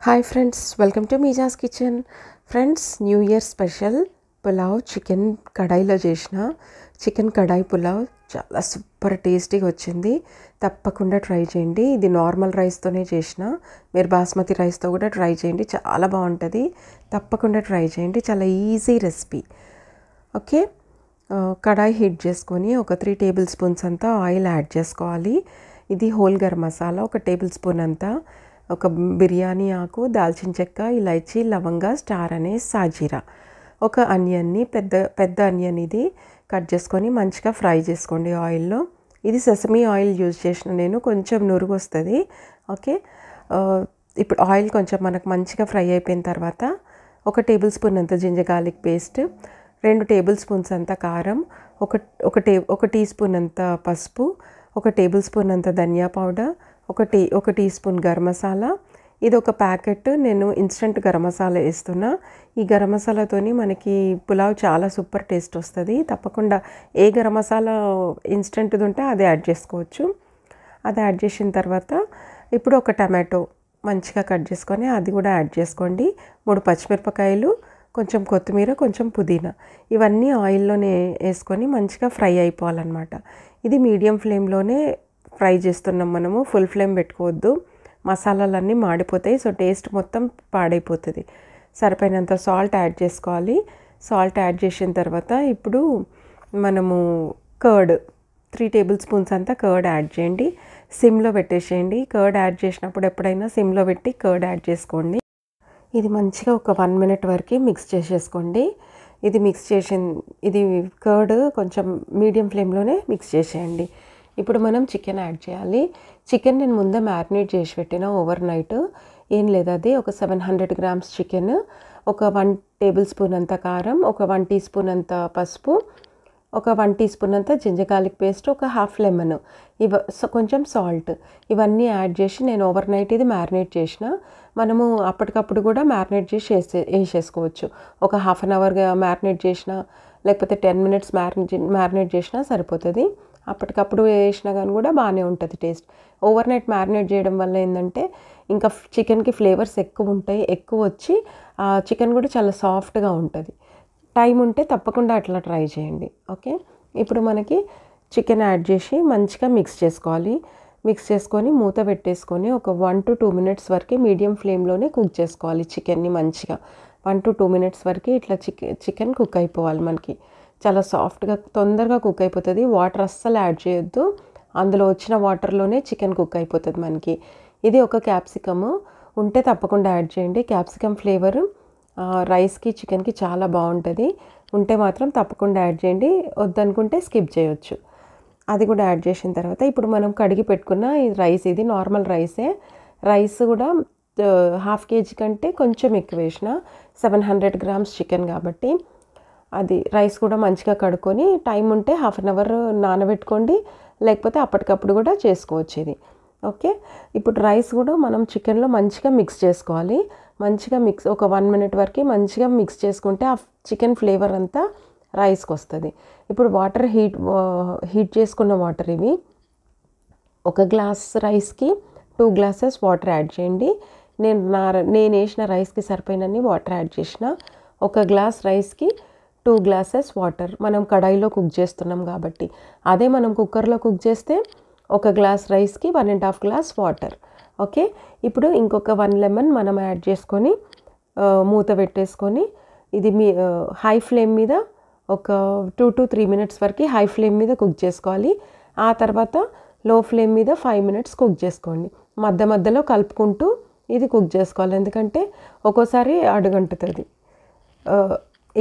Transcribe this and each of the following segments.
Hi friends, welcome to మీజాస్ kitchen. Friends, new year special pulao chicken కడాయిలో చేసిన chicken కడాయి పులావ్ చాలా సూపర్ టేస్టీగా వచ్చింది. తప్పకుండా ట్రై చేయండి. ఇది నార్మల్ రైస్తోనే చేసిన, మీరు బాస్మతి రైస్తో కూడా ట్రై చేయండి, చాలా బాగుంటుంది. తప్పకుండా ట్రై చేయండి, చాలా ఈజీ రెసిపీ. ఓకే, కడాయి హీట్ చేసుకొని ఒక 3 టేబుల్ స్పూన్స్ అంతా ఆయిల్ యాడ్ చేసుకోవాలి. ఇది whole garam masala 1 table spoon అంతా, ఒక బిర్యానీ ఆకు, దాల్చిన చెక్క, ఇలైచి, లవంగా, స్టార్ అనే సాజీరా, ఒక ఆనియన్ని పెద్ద ఆనియన్ ఇది కట్ చేసుకొని మంచిగా ఫ్రై చేసుకోండి ఆయిల్లో. ఇది సెసమీ ఆయిల్ యూజ్ చేసిన నేను, కొంచెం నురుగు వస్తుంది. ఓకే, ఇప్పుడు ఆయిల్ కొంచెం మనకు మంచిగా ఫ్రై అయిపోయిన తర్వాత 1 టేబుల్ స్పూన్ అంత ginger garlic paste, 2 tablespoons అంత కారం, ఒక టీ స్పూన్ అంత పసుపు, 1 టేబుల్ స్పూన్ అంత ధనియా పౌడర్, ఒక టీ స్పూన్ గరం మసాలా. ఇది ఒక ప్యాకెట్ నేను ఇన్స్టెంట్ గరం మసాలా వేస్తున్నా. ఈ గరం మసాలాతోని మనకి పులావ్ చాలా సూపర్ టేస్ట్ వస్తుంది. తప్పకుండా ఏ గరం మసాలా ఇన్స్టెంట్ది ఉంటే అది యాడ్ చేసుకోవచ్చు. అది యాడ్ చేసిన తర్వాత ఇప్పుడు ఒక టమాటో మంచిగా కట్ చేసుకొని అది కూడా యాడ్ చేసుకోండి. 3 పచ్చిమిరపకాయలు, కొంచెం కొత్తిమీర, కొంచెం పుదీనా, ఇవన్నీ ఆయిల్లోనే వేసుకొని మంచిగా ఫ్రై అయిపోవాలన్నమాట. ఇది మీడియం ఫ్లేమ్లోనే ఫ్రై చేస్తున్నాం మనము, ఫుల్ ఫ్లేమ్ పెట్టుకోవద్దు, మసాలాలన్నీ మాడిపోతాయి. సో టేస్ట్ మొత్తం పాడైపోతుంది. సరిపోయినంత సాల్ట్ యాడ్ చేసుకోవాలి. సాల్ట్ యాడ్ చేసిన తర్వాత ఇప్పుడు మనము కర్డ్ 3 టేబుల్ స్పూన్స్ అంతా కర్డ్ యాడ్ చేయండి. సిమ్లో పెట్టేసేయండి. కర్డ్ యాడ్ చేసినప్పుడు ఎప్పుడైనా సిమ్లో పెట్టి కర్డ్ యాడ్ చేసుకోండి. ఇది మంచిగా ఒక 1 మినిట్ వరకు మిక్స్ చేసేసుకోండి. ఇది కర్డ్ కొంచెం మీడియం ఫ్లేమ్లోనే మిక్స్ చేసేయండి. ఇప్పుడు మనం చికెన్ యాడ్ చేయాలి. చికెన్ నేను ముందే మ్యారినేట్ చేసి పెట్టిన ఓవర్ నైట్. ఏం లేదు, అది ఒక 700 గ్రామ్స్ చికెన్, ఒక 1 టేబుల్ స్పూన్ అంత కారం, ఒక 1 టీ స్పూన్ అంత పసుపు, ఒక 1 టీ స్పూన్ అంత జింజర్ గార్లిక్ పేస్ట్, ఒక హాఫ్ లెమన్, కొంచెం సాల్ట్, ఇవన్నీ యాడ్ చేసి నేను ఓవర్ నైట్ ఇది మ్యారినేట్ చేసిన. మనము అప్పటికప్పుడు కూడా మ్యారినేట్ చేసి వేసేసుకోవచ్చు. ఒక హాఫ్ అన్ అవర్గా మ్యారినేట్ చేసినా, లేకపోతే 10 మినిట్స్ మ్యారినేట్ చేసినా సరిపోతుంది. అప్పటికప్పుడు వేసినా కానీ కూడా బాగానే ఉంటుంది టేస్ట్. ఓవర్ నైట్ మ్యారినేట్ చేయడం వల్ల ఏంటంటే ఇంకా చికెన్కి ఫ్లేవర్స్ ఎక్కువ ఉంటాయి, ఎక్కువ వచ్చి చికెన్ కూడా చాలా సాఫ్ట్గా ఉంటుంది. టైం ఉంటే తప్పకుండా అట్లా ట్రై చేయండి. ఓకే, ఇప్పుడు మనకి చికెన్ యాడ్ చేసి మంచిగా మిక్స్ చేసుకోవాలి. మిక్స్ చేసుకొని మూత పెట్టేసుకొని ఒక 1 to 2 మినిట్స్ వరకు మీడియం ఫ్లేమ్లోనే కుక్ చేసుకోవాలి చికెన్ని. మంచిగా 1 to 2 మినిట్స్ వరకు ఇట్లా చికెన్ కుక్ అయిపోవాలి. మనకి చాలా సాఫ్ట్గా తొందరగా కుక్ అయిపోతుంది. వాటర్ అస్సలు యాడ్ చేయొద్దు, అందులో వచ్చిన వాటర్లోనే చికెన్ కుక్ అయిపోతుంది మనకి. ఇది ఒక క్యాప్సికమ్ ఉంటే తప్పకుండా యాడ్ చేయండి. క్యాప్సికమ్ ఫ్లేవర్ రైస్కి, చికెన్కి చాలా బాగుంటుంది. ఉంటే మాత్రం తప్పకుండా యాడ్ చేయండి, వద్దనుకుంటే స్కిప్ చేయొచ్చు. అది కూడా యాడ్ చేసిన తర్వాత ఇప్పుడు మనం కడిగి పెట్టుకున్న ఈ రైస్, ఇది నార్మల్ రైసే. రైస్ కూడా 1/2 kg కంటే కొంచెం ఎక్కువ వేసిన, 700 గ్రామ్స్ చికెన్ కాబట్టి. అది రైస్ కూడా మంచిగా కడుక్కొని టైం ఉంటే హాఫ్ అన్ అవర్ నానబెట్టుకోండి, లేకపోతే అప్పటికప్పుడు కూడా చేసుకోవచ్చు ఇది. ఓకే, ఇప్పుడు రైస్ కూడా మనం చికెన్లో మంచిగా మిక్స్ చేసుకోవాలి. మంచిగా ఒక 1 మినిట్ వరకు మంచిగా మిక్స్ చేసుకుంటే ఆ చికెన్ ఫ్లేవర్ అంతా రైస్కి వస్తుంది. ఇప్పుడు వాటర్ హీట్ చేసుకున్న వాటర్ ఇవి. 1 గ్లాస్ రైస్కి 2 గ్లాసెస్ వాటర్ యాడ్ చేయండి. నేను వేసిన రైస్కి సరిపోయినన్ని వాటర్ యాడ్ చేసిన. 1 గ్లాస్ రైస్కి 2 గ్లాసెస్ వాటర్. మనం కడాయిలో కుక్ చేస్తున్నాం కాబట్టి. అదే మనం కుక్కర్లో కుక్ చేస్తే 1 గ్లాస్ రైస్కి 1.5 గ్లాస్ వాటర్. ఓకే, ఇప్పుడు ఇంకొక 1 లెమన్ మనం యాడ్ చేసుకొని మూత పెట్టేసుకొని ఇది హై ఫ్లేమ్ మీద ఒక 2 to 3 మినిట్స్ వరకు హై ఫ్లేమ్ మీద కుక్ చేసుకోవాలి. ఆ తర్వాత లో ఫ్లేమ్ మీద 5 మినిట్స్ కుక్ చేసుకోండి. మధ్యలో కలుపుకుంటూ ఇది కుక్ చేసుకోవాలి, ఎందుకంటే ఒక్కోసారి అడుగంటుతుంది.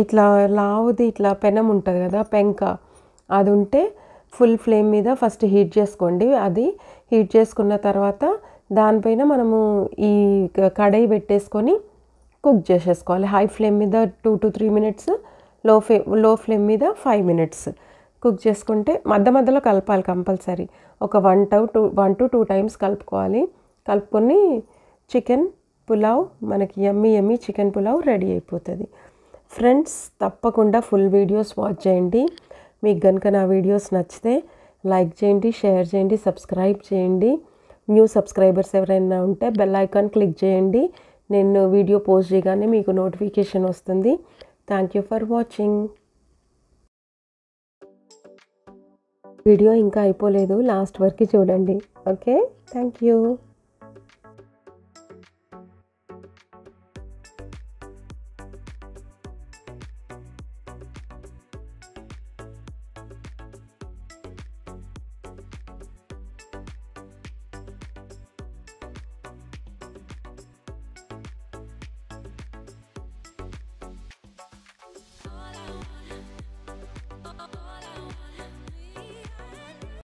ఇట్లా లావుది ఇట్లా పెనం ఉంటుంది కదా, పెంక, అది ఉంటే ఫుల్ ఫ్లేమ్ మీద ఫస్ట్ హీట్ చేసుకోండి. అది హీట్ చేసుకున్న తర్వాత దానిపైన మనము ఈ కడాయి పెట్టేసుకొని కుక్ చేసేసుకోవాలి. హై ఫ్లేమ్ మీద 2 to 3 మినిట్స్, లో ఫ్లేమ్ మీద 5 మినిట్స్ కుక్ చేసుకుంటే మధ్యలో కలపాలి కంపల్సరీ. ఒక 1 to 2 టైమ్స్ కలుపుకోవాలి. కలుపుకొని చికెన్ పులావ్ మనకి యమ్మీ చికెన్ పులావ్ రెడీ అయిపోతుంది. ఫ్రెండ్స్, తప్పకుండా ఫుల్ వీడియోస్ వాచ్ చేయండి. మీకు కనుక నా వీడియోస్ నచ్చితే లైక్ చేయండి, షేర్ చేయండి, సబ్స్క్రైబ్ చేయండి. న్యూ సబ్స్క్రైబర్స్ ఎవరైనా ఉంటే బెల్ ఐకాన్ క్లిక్ చేయండి. నేను వీడియో పోస్ట్ చేయగానే మీకు నోటిఫికేషన్ వస్తుంది. Thank you for watching. Video ఇంకా అయిపోలేదు, లాస్ట్ వరకు చూడండి. Okay, thank you.